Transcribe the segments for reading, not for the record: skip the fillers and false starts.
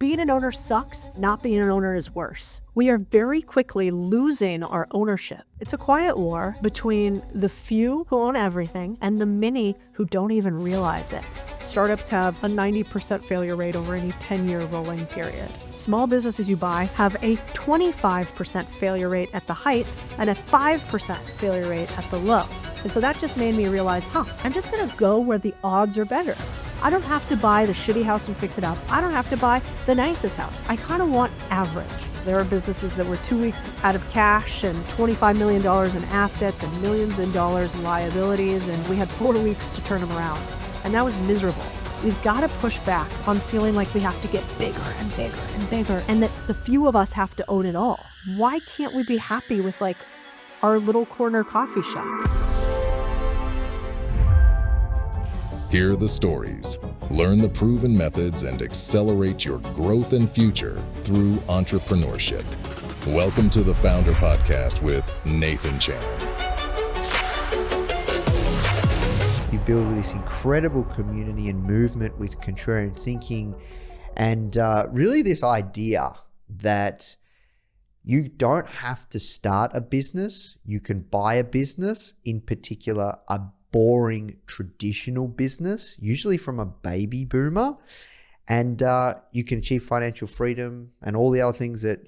Being an owner sucks. Not being an owner is worse. We are very quickly losing our ownership. It's a quiet war between the few who own everything and the many who don't even realize it. Startups have a 90% failure rate over any 10-year rolling period. Small businesses you buy have a 25% failure rate at the height and a 5% failure rate at the low. And so that just made me realize, I'm just gonna go where the odds are better. I don't have to buy the shitty house and fix it up. I don't have to buy the nicest house. I kind of want average. There are businesses that were 2 weeks out of cash and $25 million in assets and millions in dollars in liabilities, and we had 4 weeks to turn them around. And that was miserable. We've got to push back on feeling like we have to get bigger and bigger and bigger, and that the few of us have to own it all. Why can't we be happy with like our little corner coffee shop? Hear the stories, learn the proven methods, and accelerate your growth and future through entrepreneurship. Welcome to the Foundr podcast with Nathan Chan. You build this incredible community and movement with Contrarian Thinking, and really this idea that you don't have to start a business, you can buy a business, in particular a boring traditional business, usually from a baby boomer, and you can achieve financial freedom and all the other things that,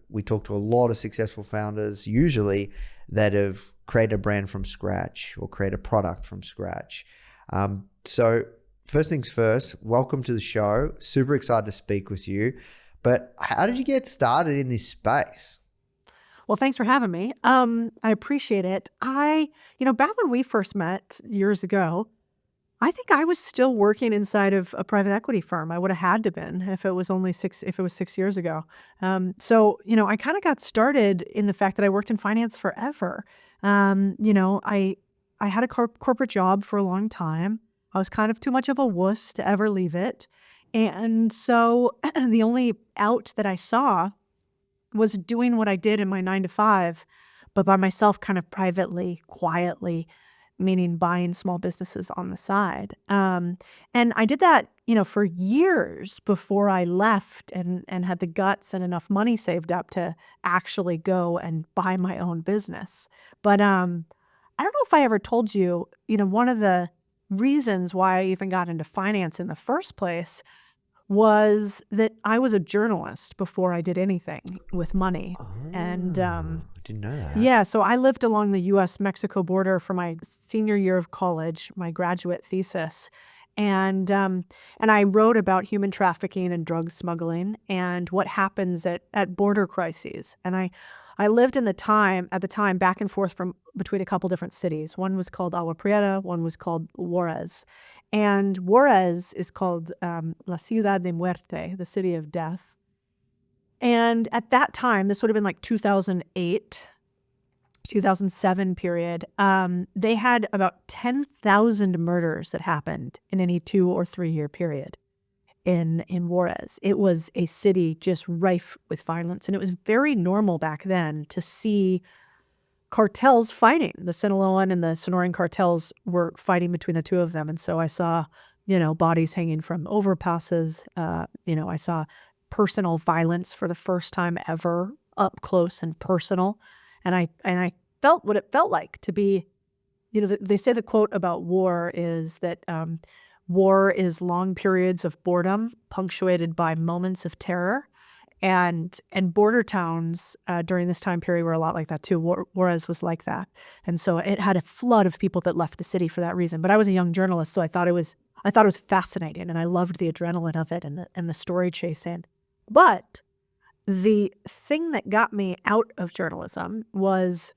we talk to a lot of successful founders usually that have created a brand from scratch or create a product from scratch. So first things first, welcome to the show. Super excited to speak with you. But how did you get started in this space? Well, thanks for having me. I appreciate it. Back when we first met years ago, I think I was still working inside of a private equity firm. I would have had to been if it was 6 years ago. I kind of got started in the fact that I worked in finance forever. I had a corporate job for a long time. I was kind of too much of a wuss to ever leave it. And so the only out that I saw was doing what I did in my 9 to 5, but by myself, kind of privately, quietly, meaning buying small businesses on the side. And I did that, for years before I left and had the guts and enough money saved up to actually go and buy my own business. But I don't know if I ever told you, one of the reasons why I even got into finance in the first place was that I was a journalist before I did anything with money. And I didn't know that. yeah, so I lived along the U.S.-Mexico border for my senior year of college, my graduate thesis. And I wrote about human trafficking and drug smuggling and what happens at border crises. And I lived at the time back and forth between a couple different cities. One was called Agua Prieta, one was called Juarez. And Juarez is called La Ciudad de Muerte, the city of death. And at that time, this would have been like 2008, 2007 period, they had about 10,000 murders that happened in any 2 or 3 year period in Juarez. It was a city just rife with violence. And it was very normal back then to see cartels fighting. The Sinaloan and the Sonoran cartels were fighting between the two of them. And so I saw, bodies hanging from overpasses. I saw personal violence for the first time ever, up close and personal. And I felt what it felt like to be, they say the quote about war is that war is long periods of boredom punctuated by moments of terror. And border towns during this time period were a lot like that too. Juarez was like that. And so it had a flood of people that left the city for that reason. But I was a young journalist, so I thought it was fascinating, and I loved the adrenaline of it and the story chasing. But the thing that got me out of journalism was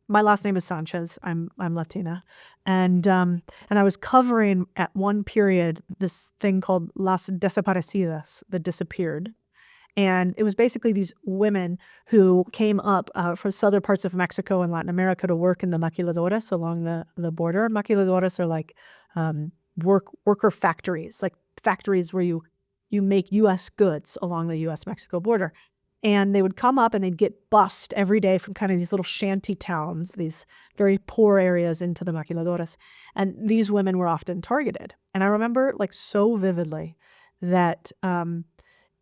my last name is Sanchez. I'm Latina. And I was covering at one period this thing called Las Desaparecidas, the disappeared. And it was basically these women who came up from southern parts of Mexico and Latin America to work in the maquiladoras along the border. Maquiladoras are like worker factories, like factories where you make U.S. goods along the U.S.-Mexico border. And they would come up and they'd get bussed every day from kind of these little shanty towns, these very poor areas into the maquiladoras. And these women were often targeted. And I remember like so vividly that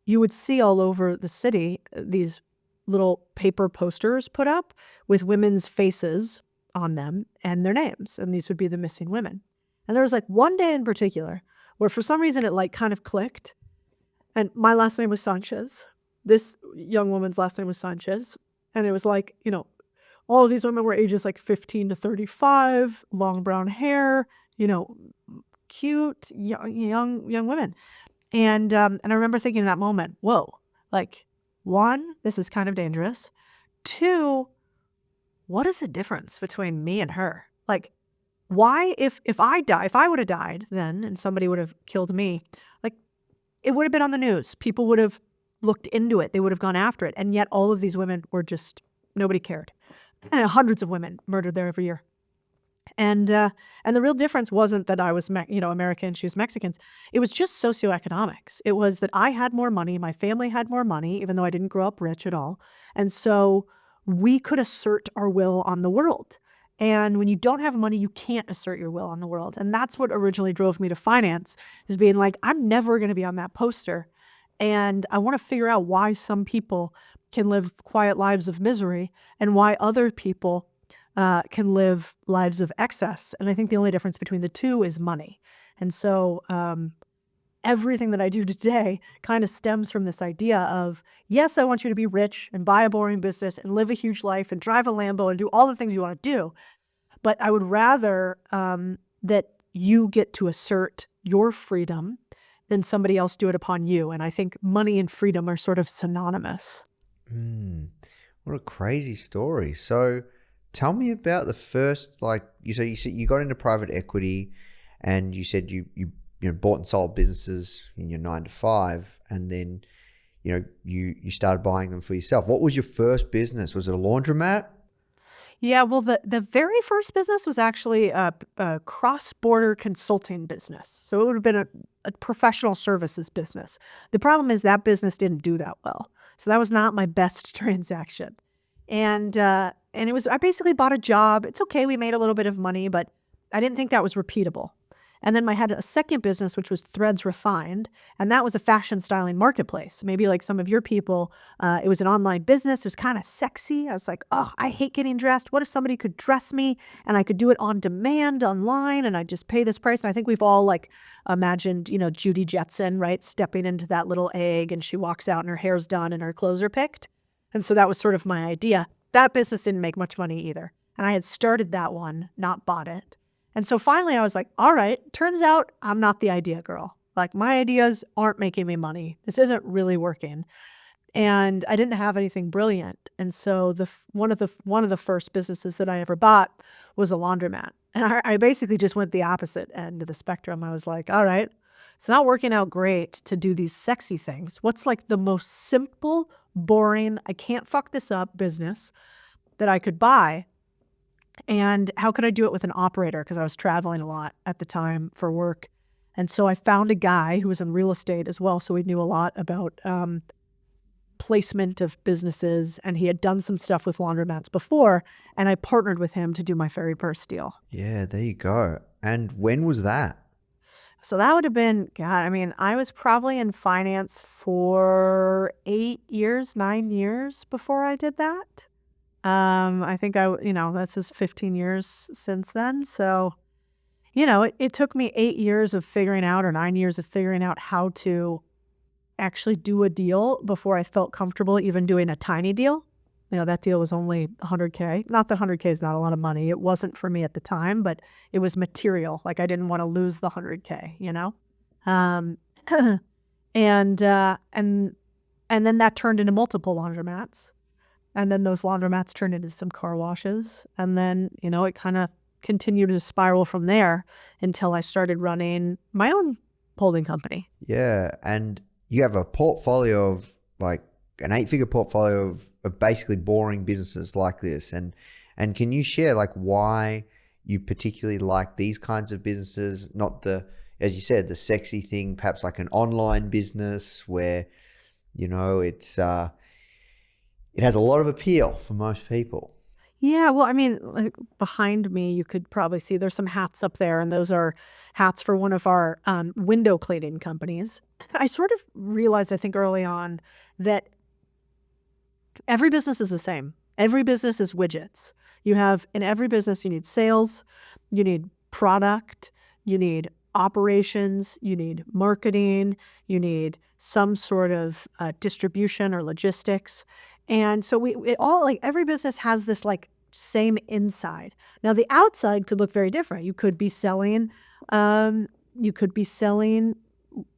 you would see all over the city these little paper posters put up with women's faces on them and their names, and these would be the missing women. And there was like one day in particular where for some reason it like kind of clicked, and my last name was Sanchez. This young woman's last name was Sanchez, and it was like, all of these women were ages like 15 to 35, long brown hair, cute young women. And I remember thinking in that moment, whoa, like, one, this is kind of dangerous. Two, what is the difference between me and her? Like, why, if I would have died then and somebody would have killed me, like, it would have been on the news. People would have looked into it. They would have gone after it. And yet all of these women were just, nobody cared. And hundreds of women murdered there every year. And the real difference wasn't that I was, American, she was Mexican. It was just socioeconomics. It was that I had more money, my family had more money, even though I didn't grow up rich at all. And so we could assert our will on the world. And when you don't have money, you can't assert your will on the world. And that's what originally drove me to finance, is being like, I'm never going to be on that poster. And I want to figure out why some people can live quiet lives of misery and why other people can live lives of excess. And I think the only difference between the two is money. And so everything that I do today kind of stems from this idea of, yes, I want you to be rich and buy a boring business and live a huge life and drive a Lambo and do all the things you want to do. But I would rather that you get to assert your freedom than somebody else do it upon you. And I think money and freedom are sort of synonymous. What a crazy story. So tell me about the first, you said you got into private equity, and you said you bought and sold businesses in your 9 to 5, and then you started buying them for yourself. What was your first business? Was it a laundromat? Yeah, well, the very first business was actually a cross-border consulting business. So it would have been a professional services business. The problem is that business didn't do that well. So that was not my best transaction. And it was, I basically bought a job. It's okay, we made a little bit of money, but I didn't think that was repeatable. And then I had a second business, which was Threads Refined, and that was a fashion styling marketplace. Maybe like some of your people, it was an online business. It was kind of sexy. I was like, oh, I hate getting dressed. What if somebody could dress me and I could do it on demand online and I'd just pay this price? And I think we've all imagined, Judy Jetson, right, stepping into that little egg and she walks out and her hair's done and her clothes are picked. And so that was sort of my idea. That business didn't make much money either. And I had started that one, not bought it. And so finally I was like, all right, turns out I'm not the idea girl. Like, my ideas aren't making me money. This isn't really working. And I didn't have anything brilliant. And so one of the first businesses that I ever bought was a laundromat. And I basically just went the opposite end of the spectrum. I was like, all right, it's not working out great to do these sexy things. What's like the most simple, boring, I can't fuck this up business that I could buy? And how could I do it with an operator? Because I was traveling a lot at the time for work. And so I found a guy who was in real estate as well. So we knew a lot about placement of businesses. And he had done some stuff with laundromats before. And I partnered with him to do my very first deal. Yeah, there you go. And when was that? So that would have been, I was probably in finance for 9 years before I did that. I think that's just 15 years since then. So, it took me 8 years of figuring out, or 9 years of figuring out how to actually do a deal before I felt comfortable even doing a tiny deal. That deal was only $100K. Not that $100K is not a lot of money. It wasn't for me at the time, but it was material. Like, I didn't want to lose the $100K, and then that turned into multiple laundromats. And then those laundromats turned into some car washes. And then, it kind of continued to spiral from there until I started running my own holding company. Yeah. And you have a portfolio of like an 8-figure portfolio of basically boring businesses like this. And can you share like why you particularly like these kinds of businesses, not as you said, the sexy thing, perhaps like an online business where, it has a lot of appeal for most people? Yeah, well, I mean, like behind me, you could probably see there's some hats up there, and those are hats for one of our window cleaning companies. I sort of realized, I think, early on that every business is the same. Every business is widgets. In every business, you need sales, you need product, you need operations, you need marketing, you need some sort of distribution or logistics. And so it all, like, every business has this like same inside. Now the outside could look very different. Um, you could be selling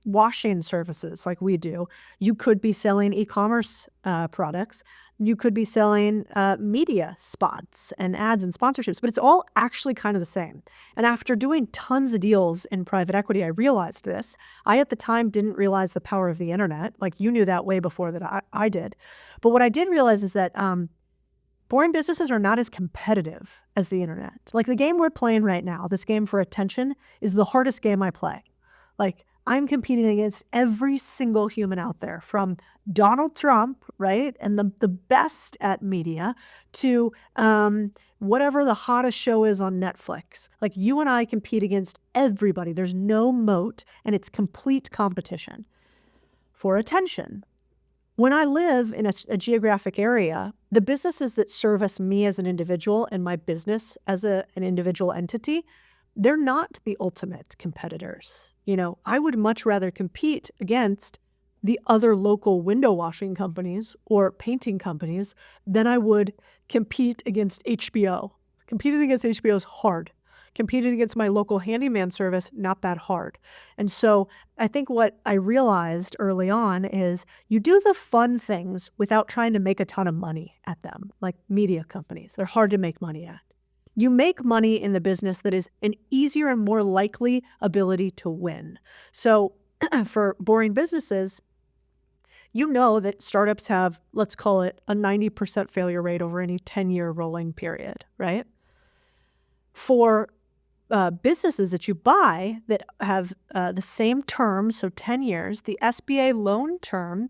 washing services like we do. You could be selling e-commerce products. You could be selling media spots and ads and sponsorships, but it's all actually kind of the same. And after doing tons of deals in private equity, I realized this. I, at the time, didn't realize the power of the internet. Like, you knew that way before that I did. But what I did realize is that boring businesses are not as competitive as the internet. Like, the game we're playing right now, this game for attention, is the hardest game I play. Like, I'm competing against every single human out there, from Donald Trump, right, and the best at media, to whatever the hottest show is on Netflix. Like, you and I compete against everybody. There's no moat, and it's complete competition for attention. When I live in a geographic area, the businesses that service me as an individual and my business as an individual entity, they're not the ultimate competitors. I would much rather compete against the other local window washing companies or painting companies than I would compete against HBO. Competing against HBO is hard. Competing against my local handyman service, not that hard. And so I think what I realized early on is you do the fun things without trying to make a ton of money at them, like media companies. They're hard to make money at. You make money in the business that is an easier and more likely ability to win. So for boring businesses, you know that startups have, let's call it, a 90% failure rate over any 10-year rolling period, right? For businesses that you buy that have the same term, so 10 years, the SBA loan term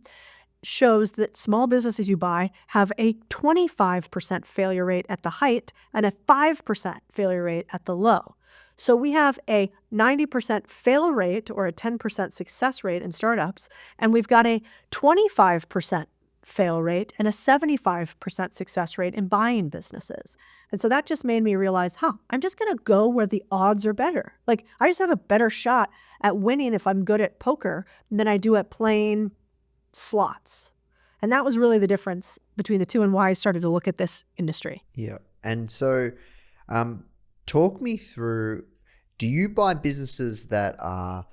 shows that small businesses you buy have a 25% failure rate at the height and a 5% failure rate at the low. So we have a 90% fail rate or a 10% success rate in startups, and we've got a 25% fail rate and a 75% success rate in buying businesses. And so that just made me realize, I'm just going to go where the odds are better. Like, I just have a better shot at winning if I'm good at poker than I do at playing slots. And that was really the difference between the two and why I started to look at this industry. Yeah. And so talk me through, do you buy businesses that are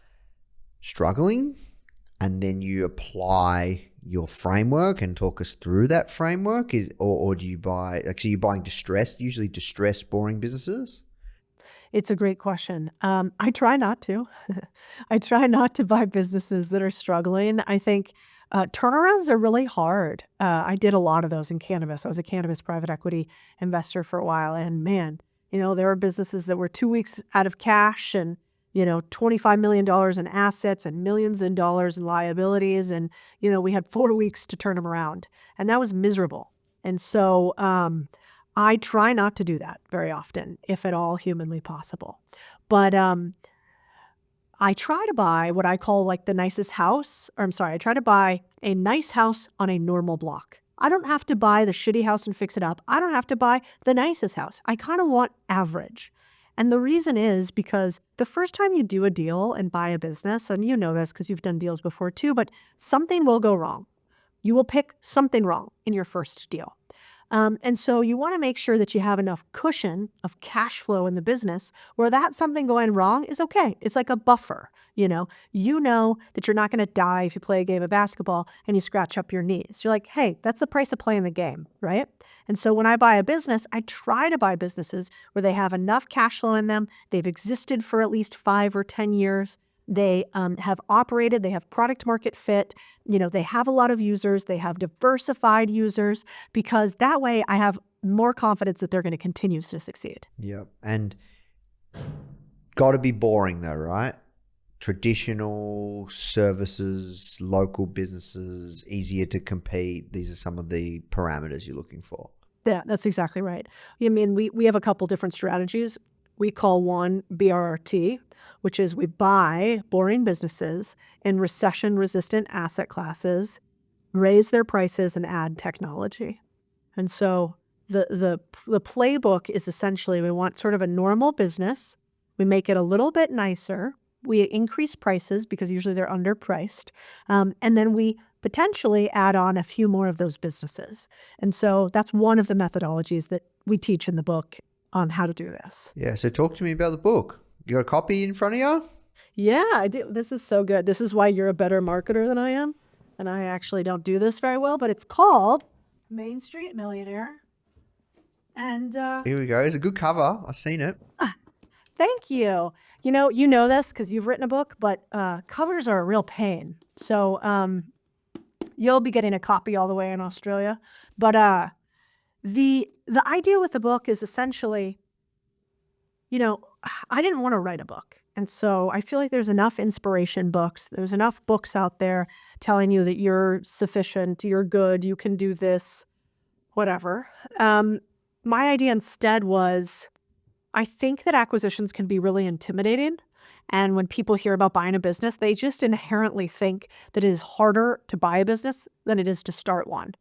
struggling and then you apply your framework and talk us through that framework? Or do you buy, so you're buying usually distressed, boring businesses? It's a great question. I try not to. I try not to buy businesses that are struggling. I think turnarounds are really hard. I did a lot of those in cannabis. I was a cannabis private equity investor for a while. And man, there were businesses that were 2 weeks out of cash and, $25 million in assets and millions in dollars in liabilities. And, we had 4 weeks to turn them around. And that was miserable. And so I try not to do that very often, if at all humanly possible. But I try to buy what I call like the nicest house, I try to buy a nice house on a normal block. I don't have to buy the shitty house and fix it up. I don't have to buy the nicest house. I kind of want average. And the reason is because the first time you do a deal and buy a business, and you know this because you've done deals before too, but something will go wrong. You will pick something wrong in your first deal. And so you want to make sure that you have enough cushion of cash flow in the business where that something going wrong is okay. It's like a buffer. You know that you're not going to die if you play a game of basketball and you scratch up your knees. You're like, hey, that's the price of playing the game, right? And so when I buy a business, I try to buy businesses where they have enough cash flow in them. They've existed for at least 5 or 10 years. They have operated, they have product market fit, they have a lot of users, they have diversified users, because that way I have more confidence that they're going to continue to succeed. Yeah. And got to be boring though, right? Traditional services, local businesses, easier to compete. These are some of the parameters you're looking for. That's exactly right. I mean, we have a couple different strategies. We call one BRRT, which is we buy boring businesses in recession-resistant asset classes, raise their prices, and add technology. And so the playbook is essentially we want sort of a normal business. We make it a little bit nicer. We increase prices because usually they're underpriced. And then we potentially add on a few more of those businesses. And so that's one of the methodologies that we teach in the book on how to do this. Yeah, so talk to me about the book. You got a copy in front of you? Yeah, I do. This is so good. This is why you're a better marketer than I am. And I actually don't do this very well, but it's called Main Street Millionaire. And Here we go. It's a good cover. I've seen it. thank you. You know this because you've written a book, but covers are a real pain. So you'll be getting a copy all the way in Australia. But the idea with the book is essentially, I didn't want to write a book. And so I feel like there's enough inspiration books. There's enough books out there telling you that you're sufficient, you're good, you can do this, whatever. My idea instead was I think that acquisitions can be really intimidating. And when people hear about buying a business, they just inherently think that it is harder to buy a business than it is to start one.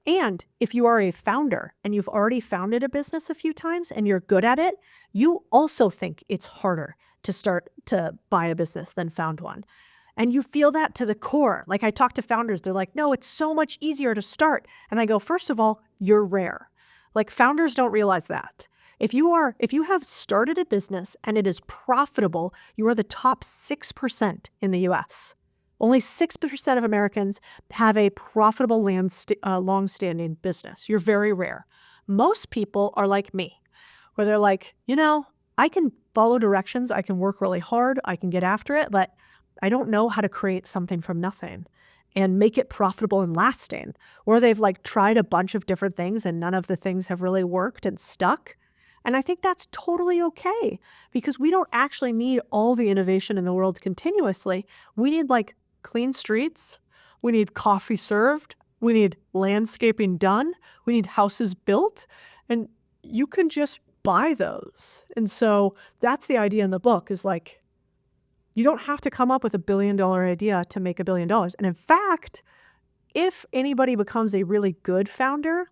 And if you are a founder and you've already founded a business a few times and you're good at it, you also think it's harder to start to buy a business than found one. And you feel that to the core. Like I talk to founders, they're like, no, it's so much easier to start. And I go, first of all, you're rare. Like founders don't realize that. If you have started a business and it is profitable, you are the top 6% in the US. Only 6% of Americans have a profitable long-standing business. You're very rare. Most people are like me, where they're like, I can follow directions, I can work really hard, I can get after it, but I don't know how to create something from nothing and make it profitable and lasting. Or they've tried a bunch of different things and none of the things have really worked and stuck. And I think that's totally okay because we don't actually need all the innovation in the world continuously. We need clean streets. We need coffee served. We need landscaping done. We need houses built. And you can just buy those. And so that's the idea in the book is you don't have to come up with $1 billion idea to make $1 billion. And in fact, if anybody becomes a really good founder,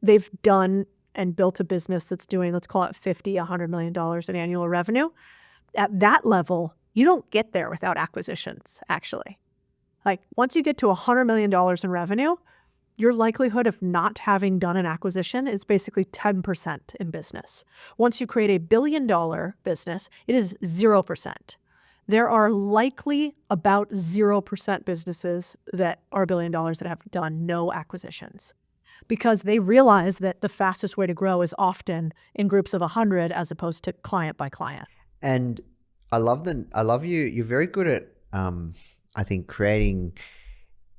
they've done and built a business that's doing, let's call it $50, $100 million in annual revenue, at that level, you don't get there without acquisitions, actually. Once you get to $100 million in revenue, your likelihood of not having done an acquisition is basically 10% in business. Once you create $1 billion business, it is 0%. There are likely about 0% businesses that are $1 billion that have done no acquisitions because they realize that the fastest way to grow is often in groups of 100 as opposed to client by client. And I love you. You're very good at, I think, creating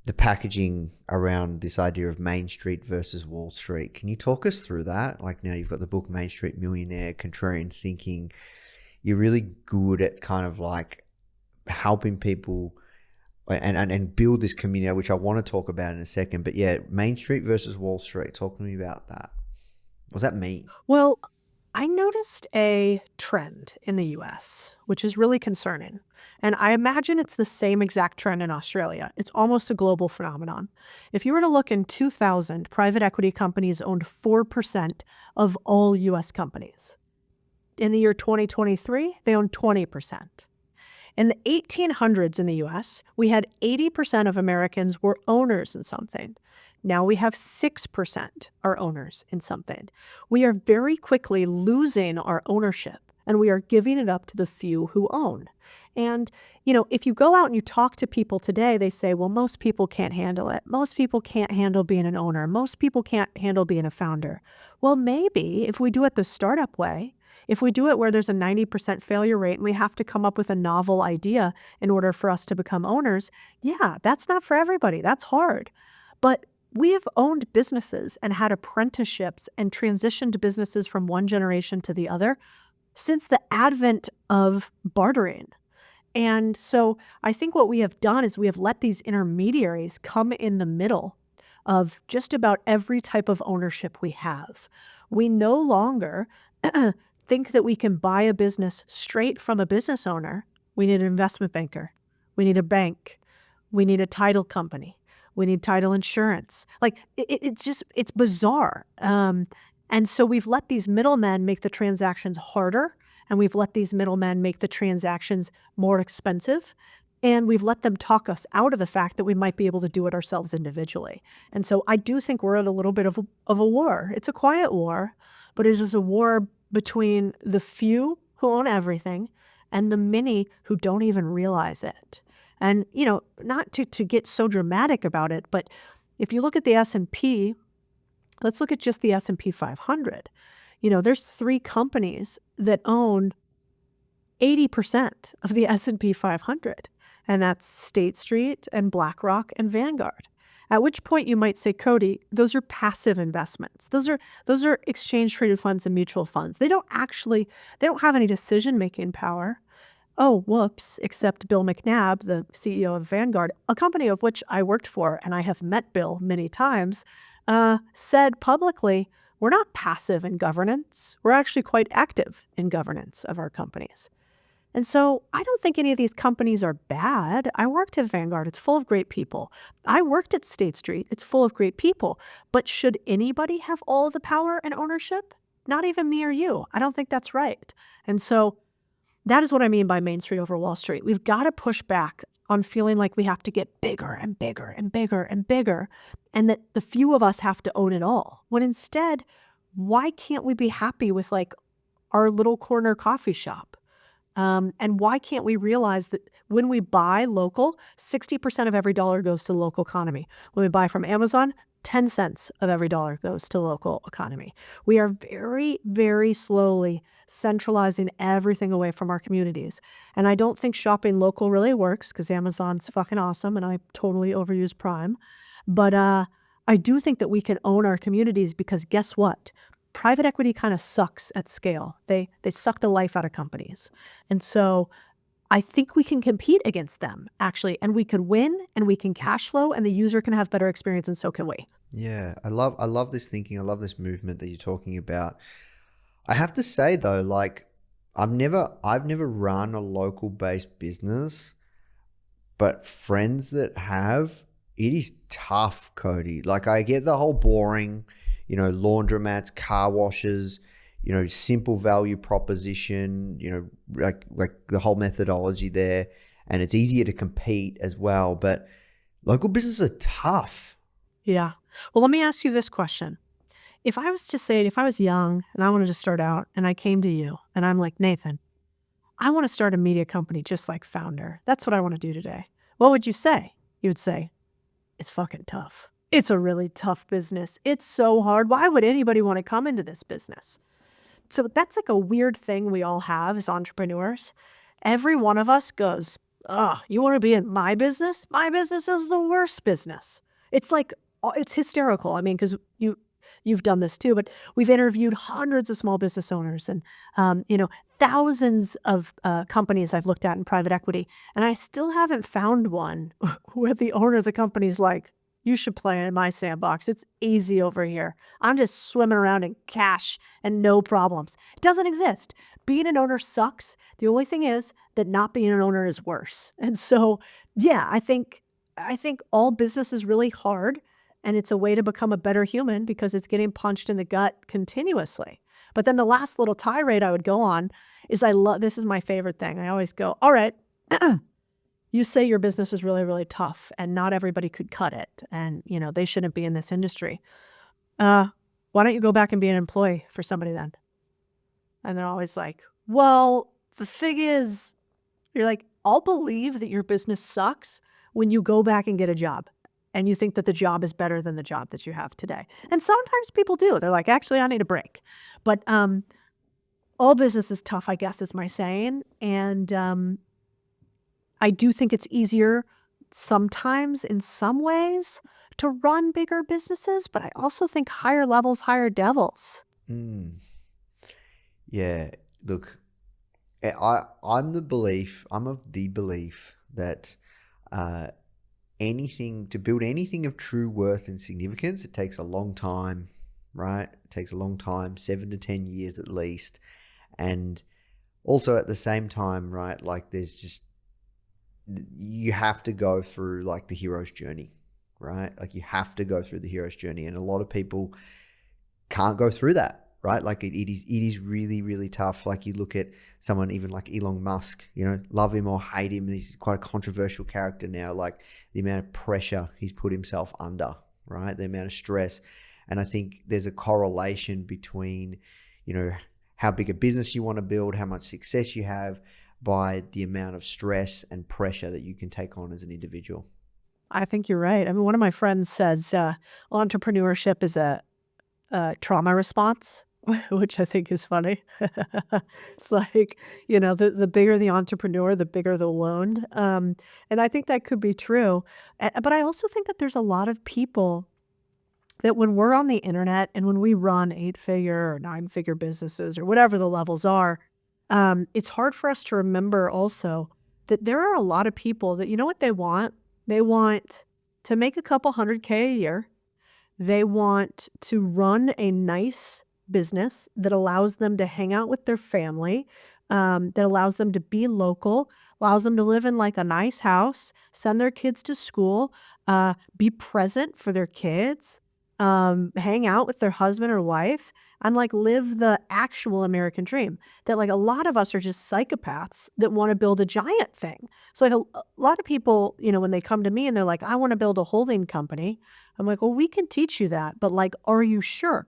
the packaging around this idea of Main Street versus Wall Street. Can you talk us through that? Now you've got the book Main Street Millionaire, Contrarian Thinking. You're really good at kind of helping people and build this community, which I want to talk about in a second. But yeah, Main Street versus Wall Street. Talk to me about that. What does that mean? Well, I noticed a trend in the US, which is really concerning. And I imagine it's the same exact trend in Australia. It's almost a global phenomenon. If you were to look in 2000, private equity companies owned 4% of all US companies. In the year 2023, they own 20%. In the 1800s in the US, we had 80% of Americans were owners in something. Now we have 6% are owners in something. We are very quickly losing our ownership and we are giving it up to the few who own. And, if you go out and you talk to people today, they say, well, most people can't handle it. Most people can't handle being an owner. Most people can't handle being a founder. Well, maybe if we do it the startup way, if we do it where there's a 90% failure rate and we have to come up with a novel idea in order for us to become owners, yeah, that's not for everybody. That's hard. But we have owned businesses and had apprenticeships and transitioned businesses from one generation to the other since the advent of bartering. And so I think what we have done is we have let these intermediaries come in the middle of just about every type of ownership we have. We no longer think that we can buy a business straight from a business owner. We need an investment banker. We need a bank. We need a title company. We need title insurance. Like it's bizarre. And so we've let these middlemen make the transactions harder, and we've let these middlemen make the transactions more expensive. And we've let them talk us out of the fact that we might be able to do it ourselves individually. And so I do think we're at a little bit of a war. It's a quiet war, but it is a war between the few who own everything and the many who don't even realize it. And, not to get so dramatic about it, but if you look at the S&P, let's look at just the S&P 500. There's 3 companies that own 80% of the S&P 500, and that's State Street and BlackRock and Vanguard. At which point you might say, Codie, those are passive investments. Those are exchange traded funds and mutual funds. They don't have any decision-making power. Oh, whoops, except Bill McNabb, the CEO of Vanguard, a company of which I worked for, and I have met Bill many times, said publicly, we're not passive in governance. We're actually quite active in governance of our companies. And so I don't think any of these companies are bad. I worked at Vanguard. It's full of great people. I worked at State Street. It's full of great people. But should anybody have all the power and ownership? Not even me or you. I don't think that's right. And so that is what I mean by Main Street over Wall Street. We've got to push back on feeling like we have to get bigger and bigger and bigger and bigger, and that the few of us have to own it all. When instead, why can't we be happy with our little corner coffee shop? And why can't we realize that when we buy local, 60% of every dollar goes to the local economy. When we buy from Amazon, 10 cents of every dollar goes to the local economy. We are very, very slowly centralizing everything away from our communities. And I don't think shopping local really works because Amazon's fucking awesome and I totally overuse Prime. But I do think that we can own our communities because guess what? Private equity kind of sucks at scale. They suck the life out of companies. And so I think we can compete against them, actually, and we can win and we can cash flow and the user can have better experience and so can we. Yeah, I love this thinking. I love this movement that you're talking about. I have to say though, I've never run a local based business, but friends that have, it is tough, Codie. I get the whole boring, laundromats, car washes, simple value proposition, like the whole methodology there, and it's easier to compete as well. But local businesses are tough. Yeah. Well, let me ask you this question. If I was young and I wanted to start out and I came to you and I'm like, Nathan, I want to start a media company just like Foundr. That's what I want to do today. What would you say? You would say, it's fucking tough. It's a really tough business. It's so hard. Why would anybody want to come into this business? So that's a weird thing we all have as entrepreneurs. Every one of us goes, you want to be in my business? My business is the worst business. It's it's hysterical. I mean, because you've done this too, but we've interviewed hundreds of small business owners and, thousands of companies I've looked at in private equity. And I still haven't found one where the owner of the company's like, you should play in my sandbox. It's easy over here. I'm just swimming around in cash and no problems. It doesn't exist. Being an owner sucks. The only thing is that not being an owner is worse. And so, yeah, I think all business is really hard and it's a way to become a better human because it's getting punched in the gut continuously. But then the last little tirade I would go on is this is my favorite thing. I always go, all right, you say your business is really, really tough and not everybody could cut it. And, they shouldn't be in this industry. Why don't you go back and be an employee for somebody then? And they're always like, well, the thing is, you're like, I'll believe that your business sucks when you go back and get a job and you think that the job is better than the job that you have today. And sometimes people do. They're like, actually, I need a break. But all business is tough, I guess, is my saying. And I do think it's easier sometimes in some ways to run bigger businesses, but I also think higher levels, higher devils. Yeah, look, I'm of the belief that to build anything of true worth and significance, it takes a long time, right? It takes a long time, 7 to 10 years at least. And also at the same time, right, like you have to go through like the hero's journey, right? Like you have to go through the hero's journey. And a lot of people can't go through that. Right? Like it is really, really tough. Like you look at someone even like Elon Musk, love him or hate him. He's quite a controversial character now, like the amount of pressure he's put himself under, right? The amount of stress. And I think there's a correlation between, how big a business you want to build, how much success you have by the amount of stress and pressure that you can take on as an individual. I think you're right. I mean, one of my friends says entrepreneurship is a trauma response, which I think is funny. It's like, the bigger the entrepreneur, the bigger the wound. And I think that could be true. But I also think that there's a lot of people that when we're on the internet and when we run 8-figure or 9-figure businesses or whatever the levels are, it's hard for us to remember also that there are a lot of people that, what they want? They want to make a couple $100K a year. They want to run a nice business that allows them to hang out with their family, that allows them to be local, allows them to live in like a nice house, send their kids to school, be present for their kids, hang out with their husband or wife, and like live the actual American dream. That like a lot of us are just psychopaths that want to build a giant thing. So like a lot of people, when they come to me and they're like, I want to build a holding company. I'm like, well, we can teach you that, but like, are you sure?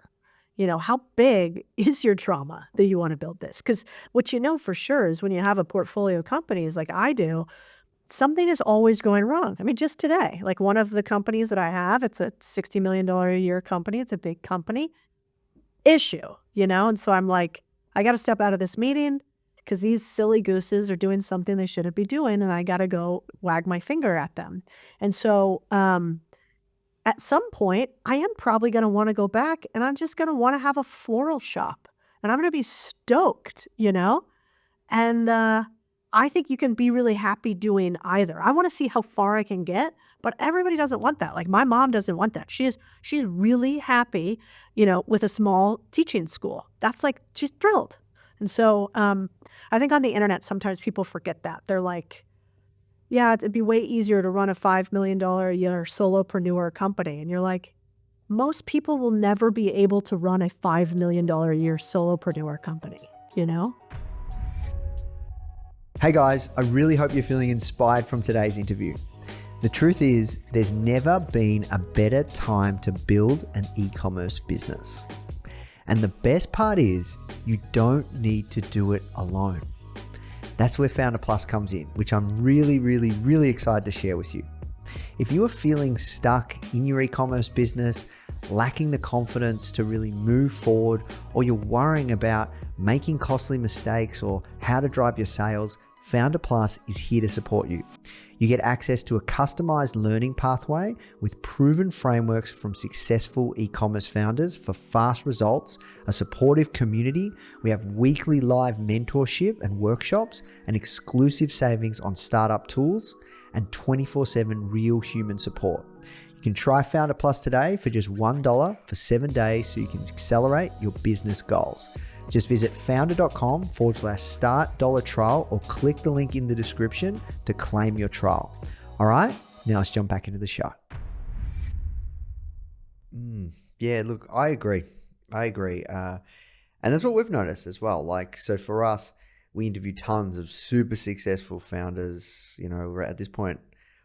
How big is your trauma that you want to build this? Because what you know for sure is when you have a portfolio of companies like I do, something is always going wrong. I mean, just today, like one of the companies that I have, it's a $60 million a year company. It's a big company. Issue, And so I'm like, I got to step out of this meeting because these silly gooses are doing something they shouldn't be doing, and I got to go wag my finger at them. And so, at some point, I am probably going to want to go back and I'm just going to want to have a floral shop and I'm going to be stoked, And I think you can be really happy doing either. I want to see how far I can get, but everybody doesn't want that. Like my mom doesn't want that. She's really happy, with a small teaching school. That's like, she's thrilled. And so I think on the internet, sometimes people forget that. They're like, yeah, it'd be way easier to run a $5 million a year solopreneur company. And you're like, most people will never be able to run a $5 million a year solopreneur company, Hey guys, I really hope you're feeling inspired from today's interview. The truth is, there's never been a better time to build an e-commerce business. And the best part is, you don't need to do it alone. That's where Foundr Plus comes in, which I'm really, really, really excited to share with you. If you are feeling stuck in your e-commerce business, lacking the confidence to really move forward, or you're worrying about making costly mistakes or how to drive your sales, Foundr Plus is here to support you. You get access to a customized learning pathway with proven frameworks from successful e-commerce founders for fast results, a supportive community. We have weekly live mentorship and workshops and exclusive savings on startup tools and 24/7 real human support. You can try Foundr Plus today for just $1 for 7 days so you can accelerate your business goals. Just visit foundr.com/start $trial or click the link in the description to claim your trial. All right, now let's jump back into the show. Yeah, look, I agree. And that's what we've noticed as well. Like, so for us, we interview tons of super successful founders. We're at this point,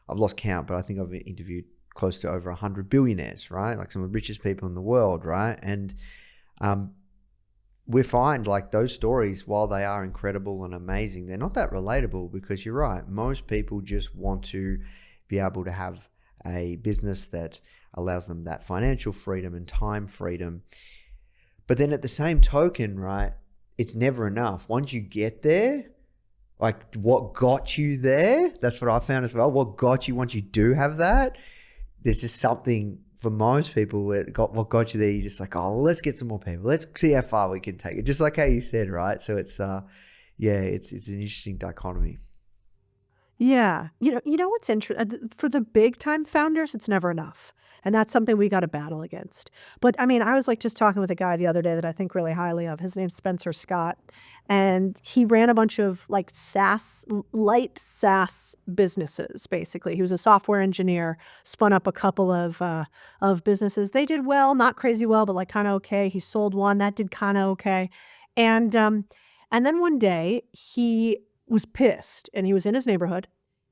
I've lost count, but I think I've interviewed close to over 100 billionaires, right? Like some of the richest people in the world, right? And we find like those stories, while they are incredible and amazing, they're not that relatable because you're right. Most people just want to be able to have a business that allows them that financial freedom and time freedom. But then at the same token, right, it's never enough. Once you get there, like what got you there, that's what I found as well. What got you once you do have that, there's just something for most people, what got you there, you're just like, oh, well, let's get some more people. Let's see how far we can take it. Just like how you said, right? So it's, it's an interesting dichotomy. Yeah. You know what's interesting? For the big time founders, it's never enough. And that's something we got to battle against. But I mean, I was like just talking with a guy the other day that I think really highly of. His name's Spencer Scott. And he ran a bunch of like light SaaS businesses, basically. He was a software engineer, spun up a couple of businesses. They did well, not crazy well, but like kind of okay. He sold one that did kind of okay. And um, and then one day he was pissed and he was in his neighborhood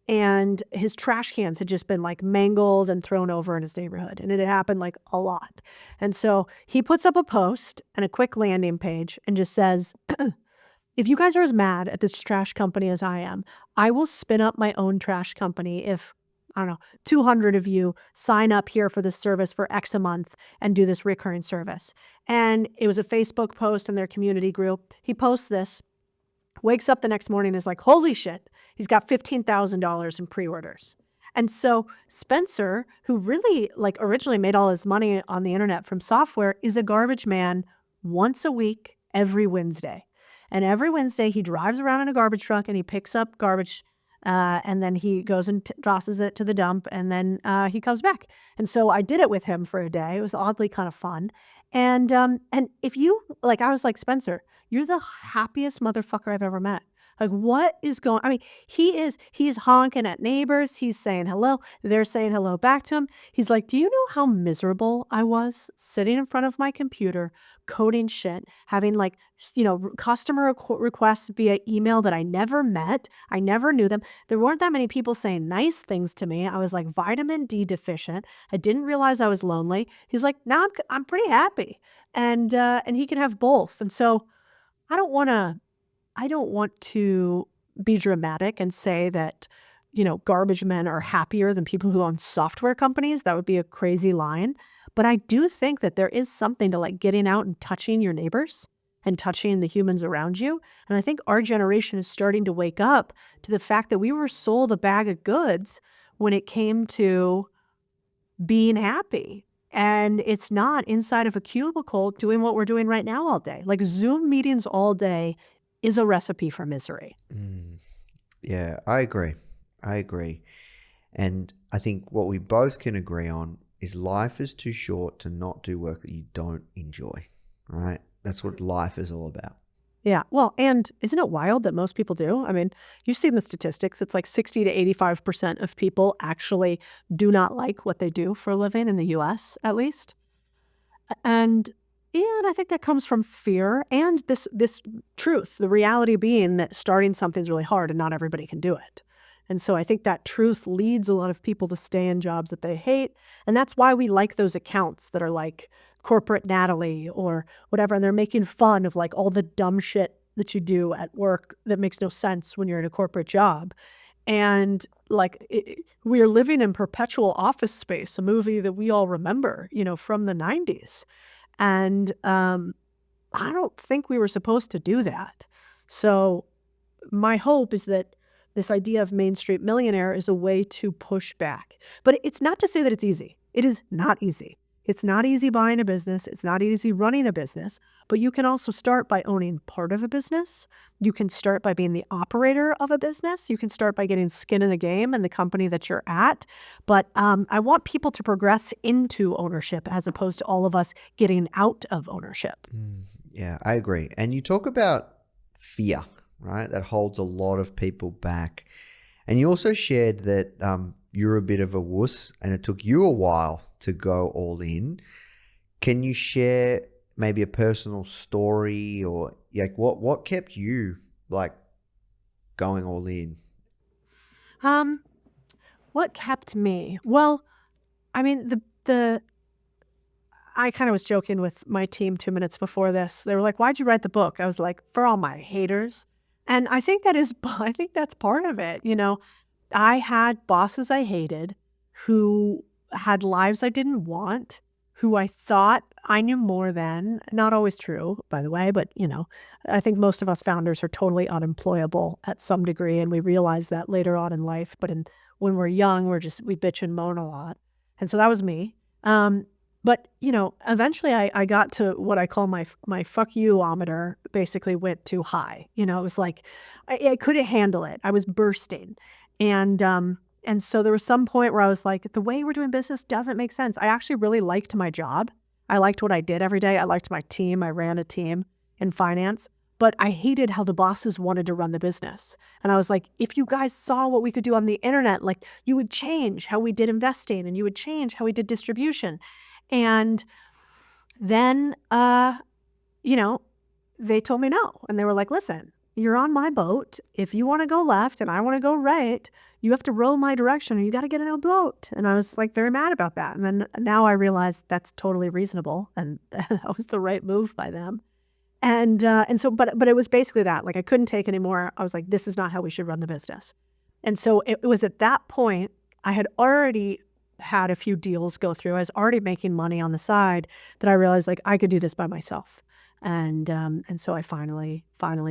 and his trash cans had just been like mangled and thrown over in his neighborhood. And it had happened like a lot. And so he puts up a post and a quick landing page and just says, if you guys are as mad at this trash company as I am, I will spin up my own trash company if, I don't know, 200 of you sign up here for this service for X a month and do this recurring service. And it was a Facebook post in their community group. He posts this, wakes up the next morning and is like, holy shit, he's got $15,000 in pre-orders. And so Spencer, who really like originally made all his money on the internet from software, is a garbage man once a week, every Wednesday. And every Wednesday he drives around in a garbage truck and he picks up garbage and then he goes and tosses it to the dump and then he comes back. And so I did it with him for a day. It was oddly kind of fun. And if you like, I was like, Spencer, you're the happiest motherfucker I've ever met. Like, what is going? I mean, he's honking at neighbors. He's saying hello. They're saying hello back to him. He's like, do you know how miserable I was sitting in front of my computer, coding shit, having like, customer requests via email that I never met. I never knew them. There weren't that many people saying nice things to me. I was like vitamin D deficient. I didn't realize I was lonely. He's like, now I'm pretty happy. And he can have both. And so I don't want to be dramatic and say that, garbage men are happier than people who own software companies. That would be a crazy line. But I do think that there is something to like getting out and touching your neighbors and touching the humans around you. And I think our generation is starting to wake up to the fact that we were sold a bag of goods when it came to being happy. And it's not inside of a cubicle doing what we're doing right now all day. Like Zoom meetings all day is a recipe for misery. Yeah, I agree. And I think what we both can agree on is life is too short to not do work that you don't enjoy, right? That's what life is all about. Yeah. Well, and isn't it wild that most people do? I mean, you've seen the statistics. It's like 60 to 85% of people actually do not like what they do for a living in the US, at least. And I think that comes from fear and this truth, the reality being that starting something is really hard and not everybody can do it. And so I think that truth leads a lot of people to stay in jobs that they hate. And that's why we like those accounts that are like Corporate Natalie or whatever. And they're making fun of like all the dumb shit that you do at work that makes no sense when you're in a corporate job. And like we are living in perpetual Office Space, a movie that we all remember, from the 90s. And I don't think we were supposed to do that. So my hope is that this idea of Main Street Millionaire is a way to push back. But it's not to say that it's easy. It is not easy. It's not easy buying a business. It's not easy running a business. But you can also start by owning part of a business. You can start by being the operator of a business. You can start by getting skin in the game in the company that you're at. But I want people to progress into ownership as opposed to all of us getting out of ownership. Yeah, I agree. And you talk about fear, right? That holds a lot of people back. And you also shared that you're a bit of a wuss and it took you a while to go all in. Can you share maybe a personal story or like what kept you like going all in? What kept me? Well, I mean, I kind of was joking with my team 2 minutes before this. They were like, why'd you write the book? I was like, for all my haters. And I think that's part of it. I had bosses I hated who had lives I didn't want, who I thought I knew more than. Not always true, by the way, but I think most of us founders are totally unemployable at some degree, and we realize that later on in life. But when we're young, we bitch and moan a lot. And so that was me. But eventually I got to what I call my fuck you-ometer basically went too high. It was like I couldn't handle it. I was bursting. And so there was some point where I was like, the way we're doing business doesn't make sense. I actually really liked my job. I liked what I did every day. I liked my team. I ran a team in finance, but I hated how the bosses wanted to run the business. And I was like, if you guys saw what we could do on the internet, like you would change how we did investing and you would change how we did distribution. And then, they told me no. And they were like, listen, you're on my boat. If you want to go left and I want to go right, you have to row my direction or you got to get in a boat. And I was like very mad about that. And then now I realized that's totally reasonable. And that was the right move by them. And so, but it was basically that, like, I couldn't take anymore. I was like, this is not how we should run the business. And so it was at that point, I had already had a few deals go through. I was already making money on the side that I realized like I could do this by myself. And so I finally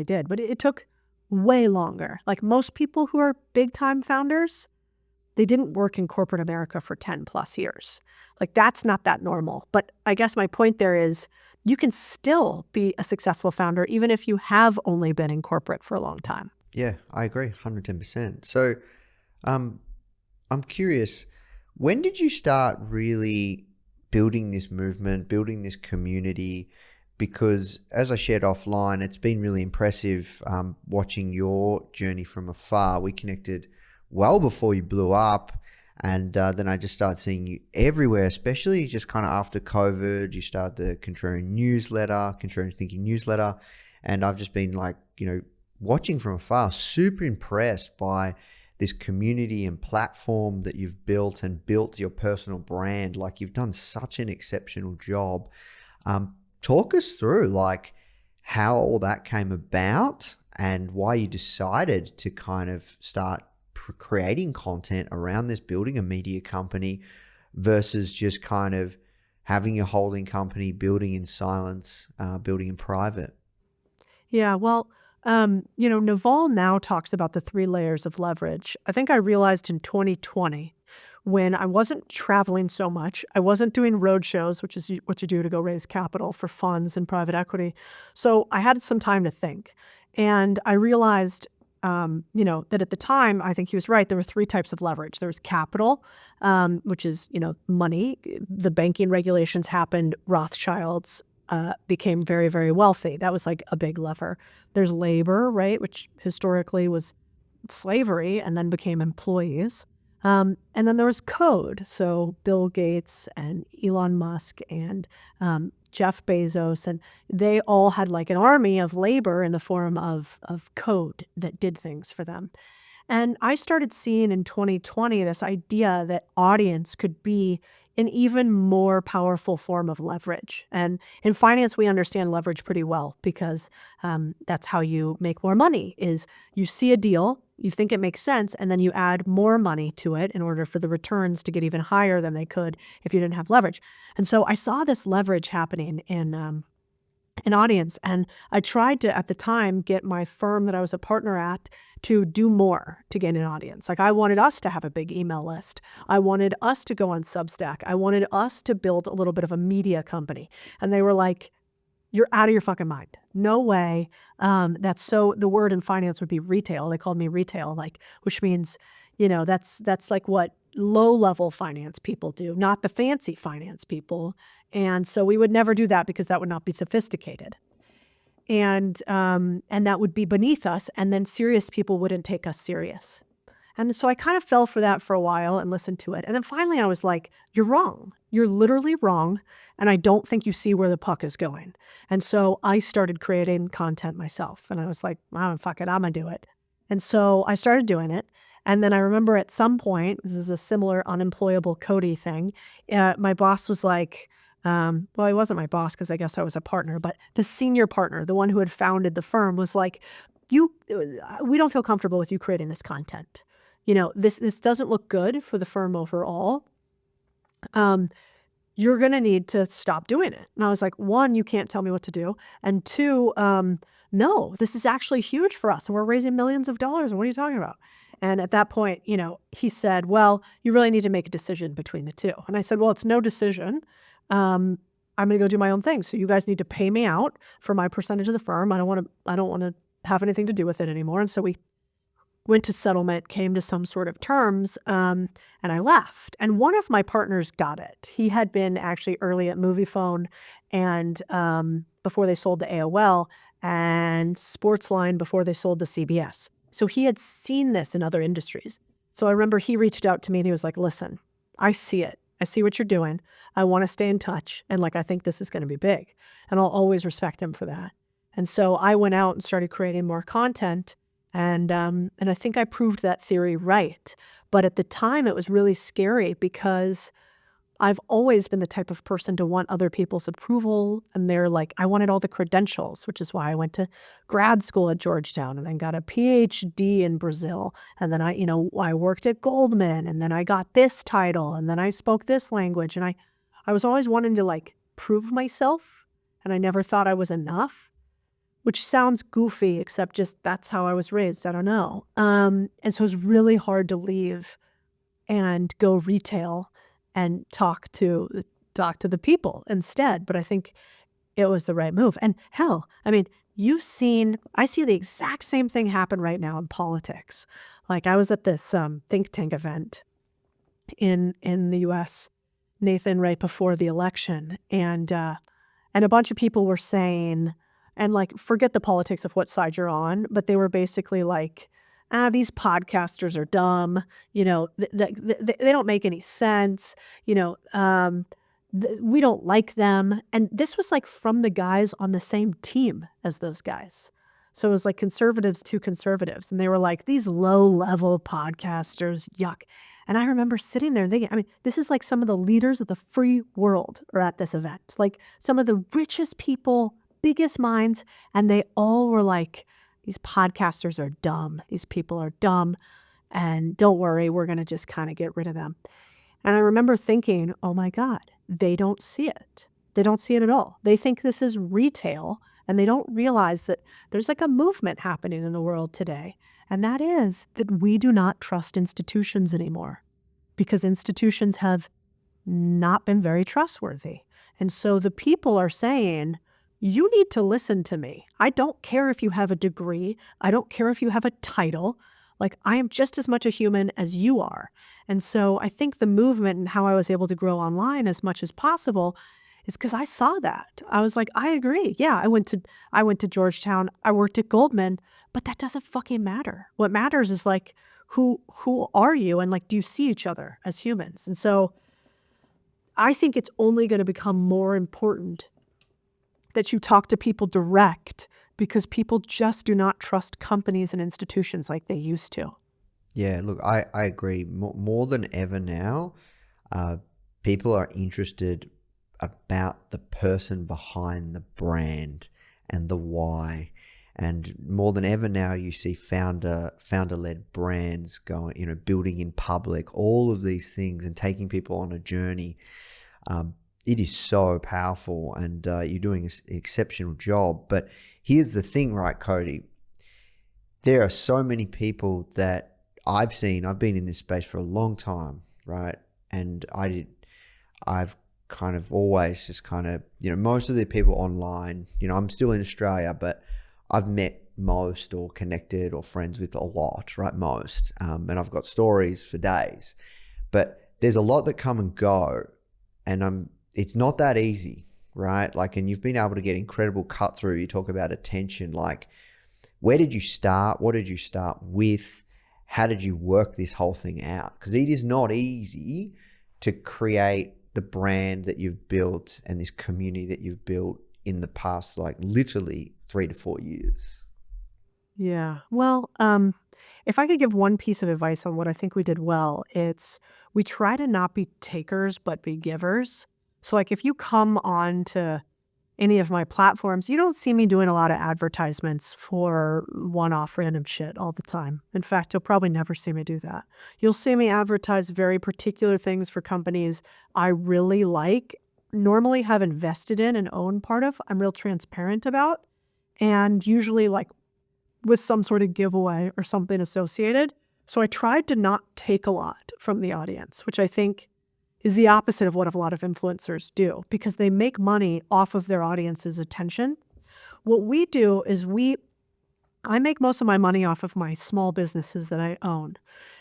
did. But it took way longer. Like most people who are big time founders, they didn't work in corporate America for 10 plus years. Like that's not that normal. But I guess my point there is you can still be a successful founder even if you have only been in corporate for a long time. Yeah, I agree 110%. So I'm curious, when did you start really building this movement, building this community? Because as I shared offline, it's been really impressive watching your journey from afar. We connected well before you blew up. And then I just started seeing you everywhere, especially just kind of after COVID. You started the Contrarian Thinking newsletter. And I've just been like, watching from afar, super impressed by this community and platform that you've built and built your personal brand. Like you've done such an exceptional job. Talk us through like how all that came about and why you decided to kind of start creating content around this, building a media company versus just kind of having your holding company, building in silence, building in private. Yeah, well, Naval now talks about the 3 layers of leverage. I think I realized in 2020 when I wasn't traveling so much, I wasn't doing road shows, which is what you do to go raise capital for funds and private equity. So I had some time to think. And I realized, that at the time, I think he was right, there were 3 types of leverage. There was capital, which is, money. The banking regulations happened. Rothschilds became very, very wealthy. That was like a big lever. There's labor, right, which historically was slavery and then became employees. And then there was code. So Bill Gates and Elon Musk and Jeff Bezos, and they all had like an army of labor in the form of code that did things for them. And I started seeing in 2020 this idea that audience could be an even more powerful form of leverage. And in finance, we understand leverage pretty well because that's how you make more money is you see a deal, you think it makes sense, and then you add more money to it in order for the returns to get even higher than they could if you didn't have leverage. And so I saw this leverage happening in an audience. And I tried to, at the time, get my firm that I was a partner at to do more to gain an audience. Like I wanted us to have a big email list. I wanted us to go on Substack. I wanted us to build a little bit of a media company. And they were like, you're out of your fucking mind. No way. The word in finance would be retail. They called me retail, which means, that's like what low-level finance people do, not the fancy finance people. And so we would never do that because that would not be sophisticated. And that would be beneath us. And then serious people wouldn't take us serious. And so I kind of fell for that for a while and listened to it. And then finally I was like, you're wrong. You're literally wrong. And I don't think you see where the puck is going. And so I started creating content myself. And I was like, fuck it, I'm going to do it. And so I started doing it. And then I remember at some point, this is a similar unemployable Codie thing, my boss was like, well, he wasn't my boss because I guess I was a partner, but the senior partner, the one who had founded the firm, was like, we don't feel comfortable with you creating this content. This doesn't look good for the firm overall. You're going to need to stop doing it. And I was like, 1, you can't tell me what to do. And 2, no, this is actually huge for us. And we're raising millions of dollars. And what are you talking about? And at that point, he said, well, you really need to make a decision between the 2. And I said, well, it's no decision. I'm going to go do my own thing. So you guys need to pay me out for my percentage of the firm. I don't want to have anything to do with it anymore. And so we went to settlement, came to some sort of terms, and I left. And one of my partners got it. He had been actually early at Moviefone and before they sold to AOL, and Sportsline before they sold to CBS. So he had seen this in other industries. So I remember he reached out to me and he was like, listen, I see it. I see what you're doing. I want to stay in touch. And like, I think this is going to be big. And I'll always respect him for that. And so I went out and started creating more content. And I think I proved that theory right. But at the time, it was really scary because I've always been the type of person to want other people's approval. And they're like, I wanted all the credentials, which is why I went to grad school at Georgetown and then got a PhD in Brazil. And then I worked at Goldman and then I got this title and then I spoke this language. And I was always wanting to like prove myself. And I never thought I was enough, which sounds goofy, except just that's how I was raised. I don't know. And so it was really hard to leave and go retail and talk to the people instead. But I think it was the right move. And hell, I mean, I see the exact same thing happen right now in politics. Like I was at this think tank event in the US, Nathan, right before the election. And a bunch of people were saying, and like, forget the politics of what side you're on, but they were basically like, these podcasters are dumb. They don't make any sense. We don't like them. And this was like from the guys on the same team as those guys. So it was like conservatives to conservatives. And they were like, these low-level podcasters, yuck. And I remember sitting there thinking, I mean, this is like some of the leaders of the free world are at this event. Like some of the richest people, biggest minds. And they all were like, these podcasters are dumb. These people are dumb. And don't worry, we're going to just kind of get rid of them. And I remember thinking, oh my God, they don't see it. They don't see it at all. They think this is retail and they don't realize that there's like a movement happening in the world today. And that is that we do not trust institutions anymore because institutions have not been very trustworthy. And so the people are saying, you need to listen to me. I don't care if you have a degree. I don't care if you have a title. Like, I am just as much a human as you are. And so I think the movement and how I was able to grow online as much as possible is because I saw that. I was like, I agree. Yeah, I went to Georgetown. I worked at Goldman, but that doesn't fucking matter. What matters is like, who are you? And like, do you see each other as humans? And so I think it's only going to become more important that you talk to people direct because people just do not trust companies and institutions like they used to. Yeah, look, I agree. More than ever now, people are interested about the person behind the brand and the why. And more than ever now, you see founder-led brands going, building in public, all of these things and taking people on a journey. It is so powerful and you're doing an exceptional job. But here's the thing, right, Codie? There are so many people that I've been in this space for a long time, right? And I've kind of always just most of the people online, I'm still in Australia, but I've met most or connected or friends with a lot, right? Most. And I've got stories for days. But there's a lot that come and go. And it's not that easy, right? Like, and you've been able to get incredible cut through. You talk about attention, like, where did you start? What did you start with? How did you work this whole thing out? Because it is not easy to create the brand that you've built and this community that you've built in the past, like literally 3 to 4 years. Yeah. Well, if I could give one piece of advice on what I think we did well, it's we try to not be takers, but be givers. So like if you come on to any of my platforms, you don't see me doing a lot of advertisements for one-off random shit all the time. In fact, you'll probably never see me do that. You'll see me advertise very particular things for companies I really like, normally have invested in and own part of, I'm real transparent about, and usually like with some sort of giveaway or something associated. So I tried to not take a lot from the audience, which I think is the opposite of what a lot of influencers do because they make money off of their audience's attention. What we do is we I make most of my money off of my small businesses that I own.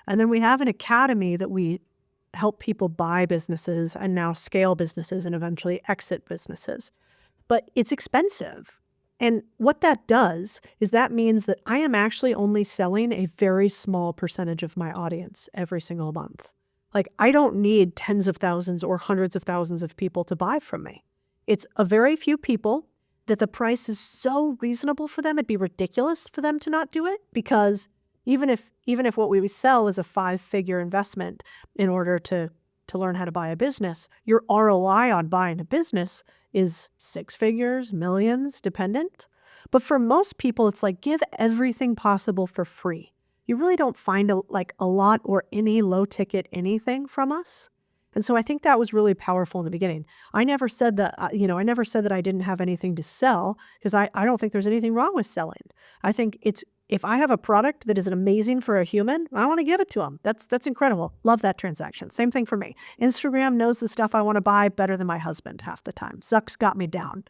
And then we have an academy that we help people buy businesses and now scale businesses and eventually exit businesses. But it's expensive. And what that does is that means that I am actually only selling a very small percentage of my audience every single month. Like, I don't need tens of thousands or hundreds of thousands of people to buy from me. It's a very few people that the price is so reasonable for them, it'd be ridiculous for them to not do it, because even if what we sell is a 5-figure investment in order to learn how to buy a business, your ROI on buying a business is 6 figures, millions, dependent. But for most people, it's like, give everything possible for free. You really don't find a lot or any low ticket anything from us. And so I think that was really powerful in the beginning. I never said that, I never said that I didn't have anything to sell, because I don't think there's anything wrong with selling. I think if I have a product that is amazing for a human, I want to give it to them. That's incredible. Love that transaction. Same thing for me. Instagram knows the stuff I want to buy better than my husband half the time. Zuck's got me down.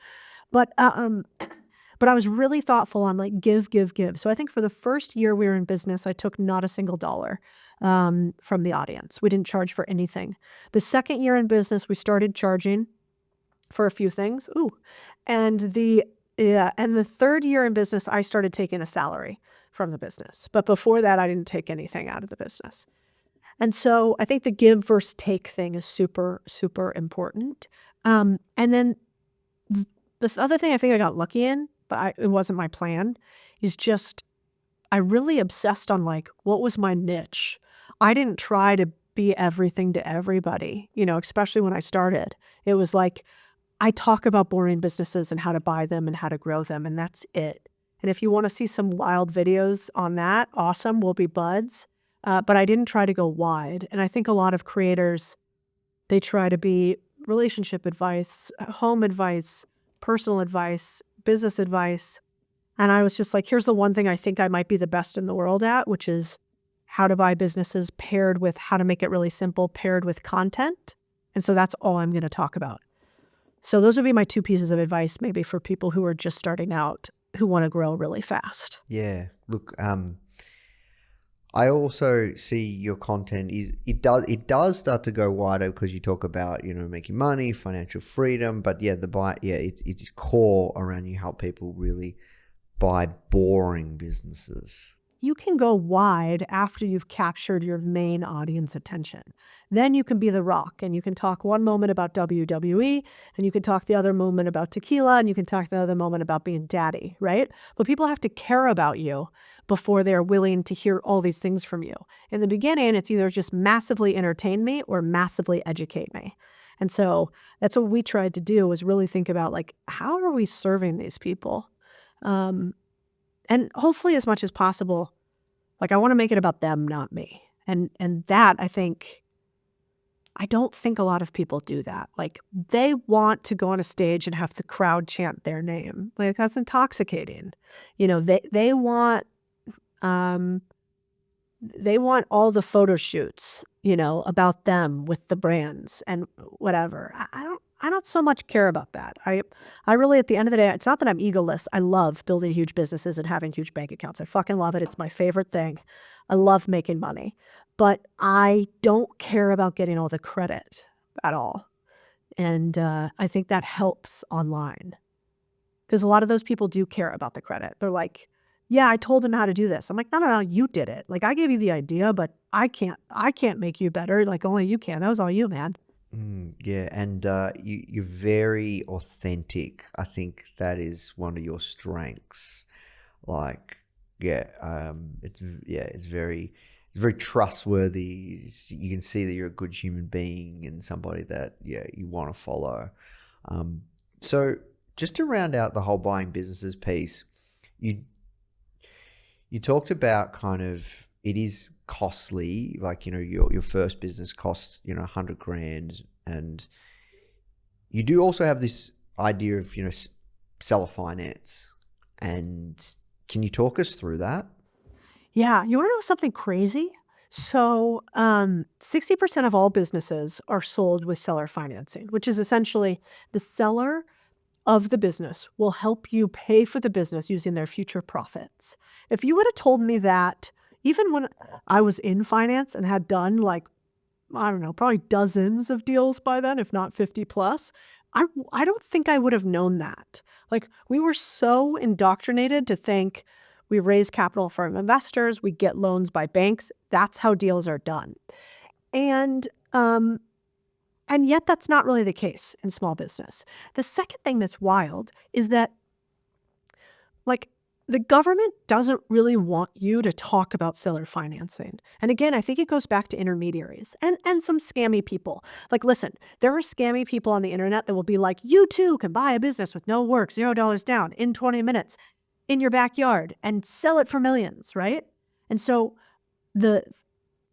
But I was really thoughtful on like give. So I think for the first year we were in business, I took not a single dollar from the audience. We didn't charge for anything. The second year in business, we started charging for a few things. And the third year in business, I started taking a salary from the business. But before that, I didn't take anything out of the business. And so I think the give versus take thing is super, super important. And then the other thing I think I got lucky in, but it wasn't my plan, is just I really obsessed on like, what was my niche? I didn't try to be everything to everybody, especially when I started. It was like, I talk about boring businesses and how to buy them and how to grow them, and that's it. And if you want to see some wild videos on that, awesome, we'll be buds. But I didn't try to go wide. And I think a lot of creators, they try to be relationship advice, home advice, personal advice, business advice. And I was just like, here's the one thing I think I might be the best in the world at, which is how to buy businesses paired with how to make it really simple, paired with content. And so that's all I'm going to talk about. So those would be my 2 pieces of advice, maybe for people who are just starting out, who want to grow really fast. Yeah. Look, I also see your content it does start to go wider, because you talk about, making money, financial freedom, but it's core around you help people really buy boring businesses. You can go wide after you've captured your main audience attention. Then you can be The Rock, and you can talk one moment about WWE, and you can talk the other moment about tequila, and you can talk the other moment about being daddy, right? But people have to care about you before they're willing to hear all these things from you. In the beginning, it's either just massively entertain me or massively educate me. And so that's what we tried to do, was really think about like, how are we serving these people? And hopefully as much as possible, like I want to make it about them, not me. And that I don't think a lot of people do that. Like, they want to go on a stage and have the crowd chant their name. Like, that's intoxicating. They want all the photo shoots, about them with the brands and whatever. I don't so much care about that. I really, at the end of the day, it's not that I'm egoless. I love building huge businesses and having huge bank accounts. I fucking love it. It's my favorite thing. I love making money. But I don't care about getting all the credit at all. And I think that helps online. Because a lot of those people do care about the credit. They're like, yeah, I told him how to do this. I'm like, no, you did it. Like, I gave you the idea, but I can't make you better. Like, only you can. That was all you, man. Yeah, and you're very authentic. I think that is one of your strengths. Like, it's very trustworthy. You can see that you're a good human being and somebody that you want to follow. So just to round out the whole buying businesses piece, you talked about kind of, it is costly, like, your first business costs, $100,000, and you do also have this idea of, seller finance. And can you talk us through that? Yeah. You want to know something crazy? So 60% of all businesses are sold with seller financing, which is essentially the seller of the business will help you pay for the business using their future profits. If you would have told me that even when I was in finance and had done like, I don't know, probably dozens of deals by then, if not 50 plus, I don't think I would have known that. Like, we were so indoctrinated to think we raise capital from investors, we get loans by banks. That's how deals are done. And yet that's not really the case in small business. The second thing that's wild is that, like, the government doesn't really want you to talk about seller financing. And again, I think it goes back to intermediaries and some scammy people. Like, listen, there are scammy people on the internet that will be like, you too can buy a business with no work, $0 down in 20 minutes in your backyard and sell it for millions, right? And so there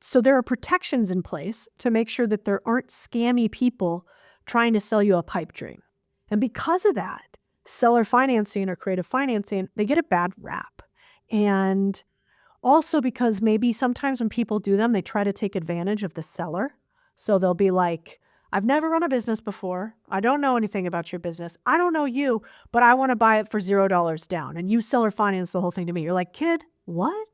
are protections in place to make sure that there aren't scammy people trying to sell you a pipe dream. And because of that, seller financing or creative financing, they get a bad rap. And also because maybe sometimes when people do them, they try to take advantage of the seller. So they'll be like, I've never run a business before. I don't know anything about your business. I don't know you, but I want to buy it for $0 down. And you seller finance the whole thing to me. You're like, kid, what?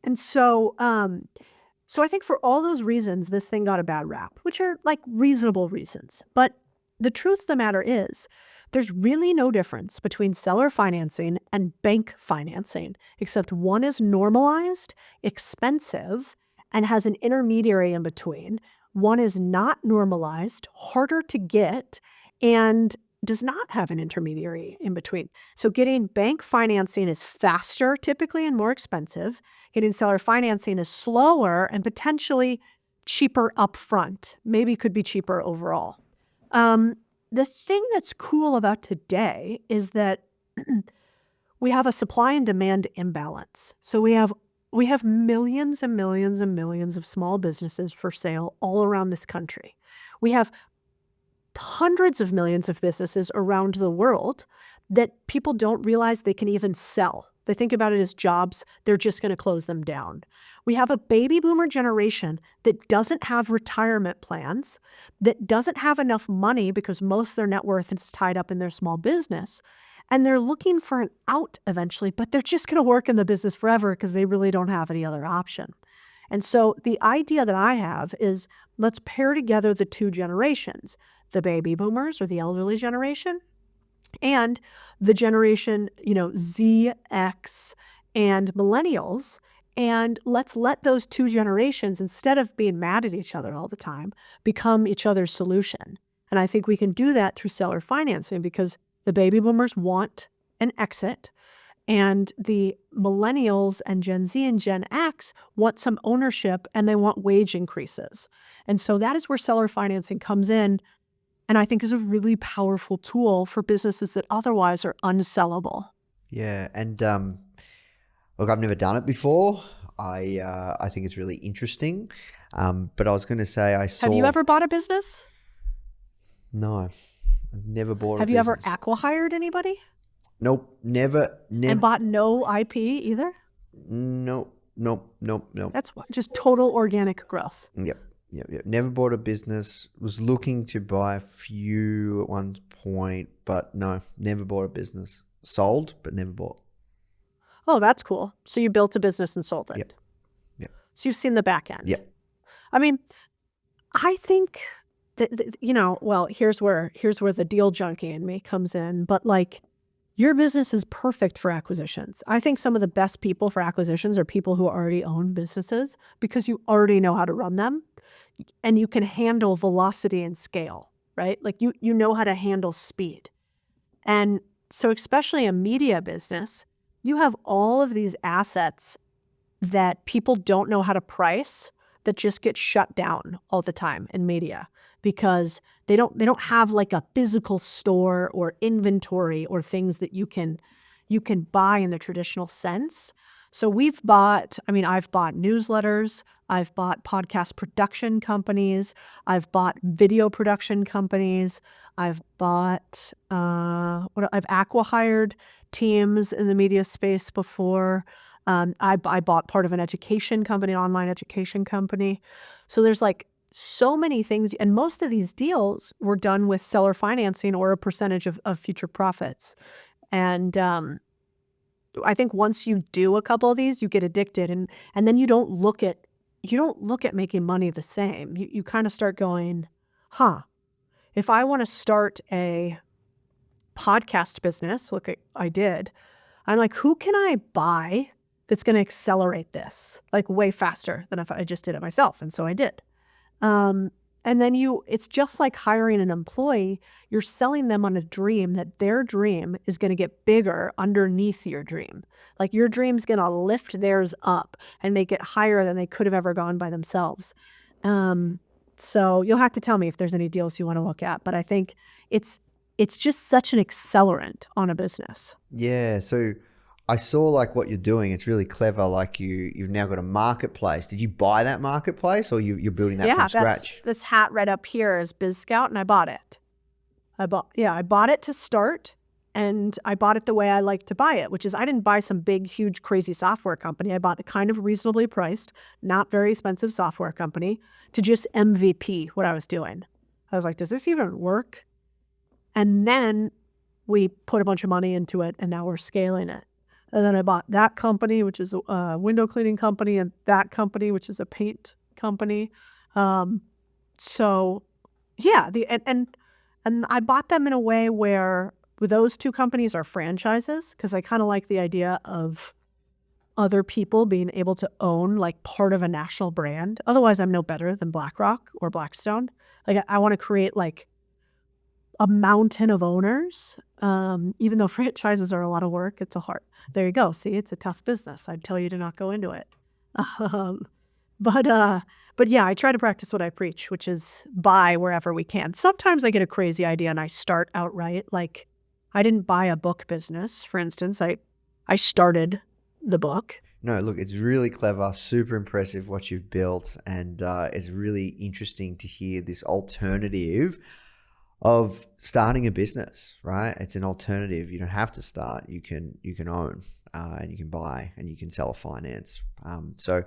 And so I think for all those reasons, this thing got a bad rap, which are like reasonable reasons. But the truth of the matter is, there's really no difference between seller financing and bank financing, except one is normalized, expensive, and has an intermediary in between. One is not normalized, harder to get, and does not have an intermediary in between. So getting bank financing is faster typically and more expensive. Getting seller financing is slower and potentially cheaper upfront. Maybe could be cheaper overall. The thing that's cool about today is that we have a supply and demand imbalance. So we have millions and millions and millions of small businesses for sale all around this country. We have hundreds of millions of businesses around the world that people don't realize they can even sell. They think about it as jobs. They're just going to close them down. We have a baby boomer generation that doesn't have retirement plans, that doesn't have enough money because most of their net worth is tied up in their small business. And they're looking for an out eventually, but they're just going to work in the business forever because they really don't have any other option. And so the idea that I have is, let's pair together the two generations, the baby boomers or the elderly generation and the generation, Z, X, and millennials. And let's let those two generations, instead of being mad at each other all the time, become each other's solution. And I think we can do that through seller financing because the baby boomers want an exit and the millennials and Gen Z and Gen X want some ownership and they want wage increases. And so that is where seller financing comes in, and I think is a really powerful tool for businesses that otherwise are unsellable. Yeah, and look, I've never done it before. I think it's really interesting. But I was going to say Have you ever bought a business? No, I've never bought a business. Have you ever acqui-hired anybody? Nope, never. And bought no IP either? Nope. That's just total organic growth. Yep. Never bought a business. Was looking to buy a few at one point, but no, never bought a business. Sold, but never bought. Oh, that's cool. So you built a business and sold it. Yep. So you've seen the back end. Yep. I mean, I think that, here's where the deal junkie in me comes in. But like, your business is perfect for acquisitions. I think some of the best people for acquisitions are people who already own businesses because you already know how to run them and you can handle velocity and scale, right? Like you know how to handle speed. And so especially a media business, you have all of these assets that people don't know how to price that just get shut down all the time in media because they don't have like a physical store or inventory or things that you can buy in the traditional sense. So I've bought newsletters, I've bought podcast production companies, I've bought video production companies, I've acqui-hired teams in the media space before. I bought part of an education company, an online education company. So there's like so many things. And most of these deals were done with seller financing or a percentage of future profits. And I think once you do a couple of these, you get addicted, and then you don't look at making money the same. You kind of start going, huh, if I want to start a podcast business, like I did, I'm like, who can I buy that's going to accelerate this like way faster than if I just did it myself? And so I did. And then it's just like hiring an employee. You're selling them on a dream that their dream is going to get bigger underneath your dream. Like your dream's going to lift theirs up and make it higher than they could have ever gone by themselves. So you'll have to tell me if there's any deals you want to look at. But I think it's just such an accelerant on a business. Yeah. So I saw like what you're doing. It's really clever. Like you've now got a marketplace. Did you buy that marketplace, or you're building that from scratch? This hat right up here is Biz Scout, and I bought it. I bought it to start, and I bought it the way I like to buy it, which is I didn't buy some big, huge, crazy software company. I bought a kind of reasonably priced, not very expensive software company to just MVP what I was doing. I was like, does this even work? And then we put a bunch of money into it, and now we're scaling it. And then I bought that company, which is a window cleaning company, and that company, which is a paint company. So yeah, and I bought them in a way where those two companies are franchises, because I kind of like the idea of other people being able to own like part of a national brand. Otherwise, I'm no better than BlackRock or Blackstone. Like I want to create like a mountain of owners. Even though franchises are a lot of work, it's a hard. There you go. See, it's a tough business. I'd tell you to not go into it. But yeah, I try to practice what I preach, which is buy wherever we can. Sometimes I get a crazy idea and I start outright. Like I didn't buy a book business, for instance. I started the book. No, look, it's really clever, super impressive what you've built, and it's really interesting to hear this alternative of starting a business, right? It's an alternative. You don't have to start. You can own, and you can buy, and you can sell or finance. So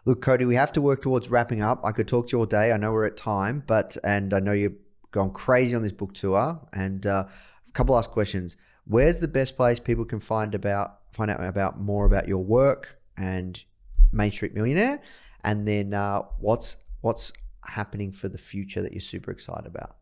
look, Codie, we have to work towards wrapping up. I could talk to you all day. I know we're at time, and I know you've gone crazy on this book tour. And a couple last questions. Where's the best place people can find out about more about your work and Main Street Millionaire? And then what's happening for the future that you're super excited about?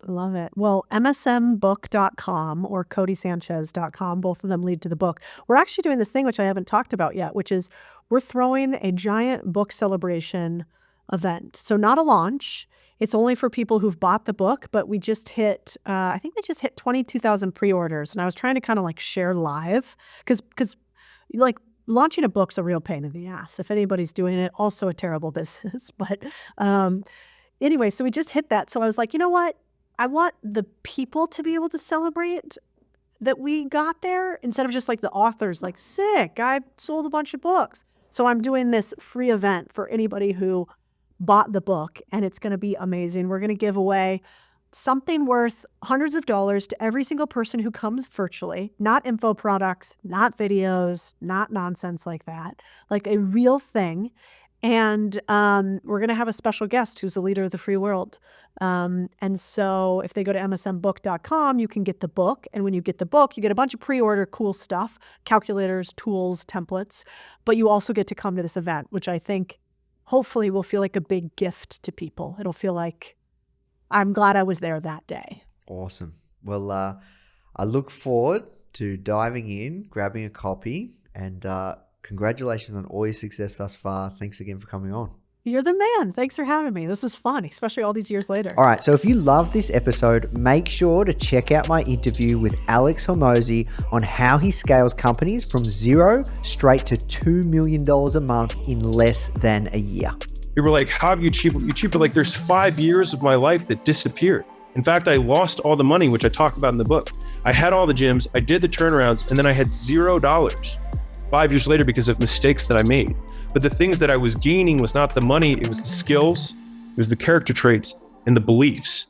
Love it. Well, msmbook.com or codiesanchez.com, both of them lead to the book. We're actually doing this thing, which I haven't talked about yet, which is we're throwing a giant book celebration event. So not a launch. It's only for people who've bought the book, but we just hit, I think they just hit 22,000 pre-orders. And I was trying to kind of like share live because like launching a book's a real pain in the ass. If anybody's doing it, also a terrible business. But anyway, so we just hit that. So I was like, you know what? I want the people to be able to celebrate that we got there instead of just like the authors, like, sick, I sold a bunch of books. So I'm doing this free event for anybody who bought the book, and it's going to be amazing. We're going to give away something worth hundreds of dollars to every single person who comes virtually, not info products, not videos, not nonsense like that, like a real thing. And we're going to have a special guest who's a leader of the free world. And so if they go to msmbook.com, you can get the book. And when you get the book, you get a bunch of pre-order cool stuff, calculators, tools, templates. But you also get to come to this event, which I think hopefully will feel like a big gift to people. It'll feel like I'm glad I was there that day. Awesome. Well, I look forward to diving in, grabbing a copy, and congratulations on all your success thus far. Thanks again for coming on. You're the man. Thanks for having me. This was fun, especially all these years later. All right. So if you love this episode, make sure to check out my interview with Alex Hormozi on how he scales companies from zero straight to $2 million a month in less than a year. You were like, how have you achieved what you achieved? But like, there's 5 years of my life that disappeared. In fact, I lost all the money, which I talk about in the book. I had all the gyms, I did the turnarounds, and then I had $0 5 years later because of mistakes that I made. But the things that I was gaining was not the money, it was the skills, it was the character traits and the beliefs.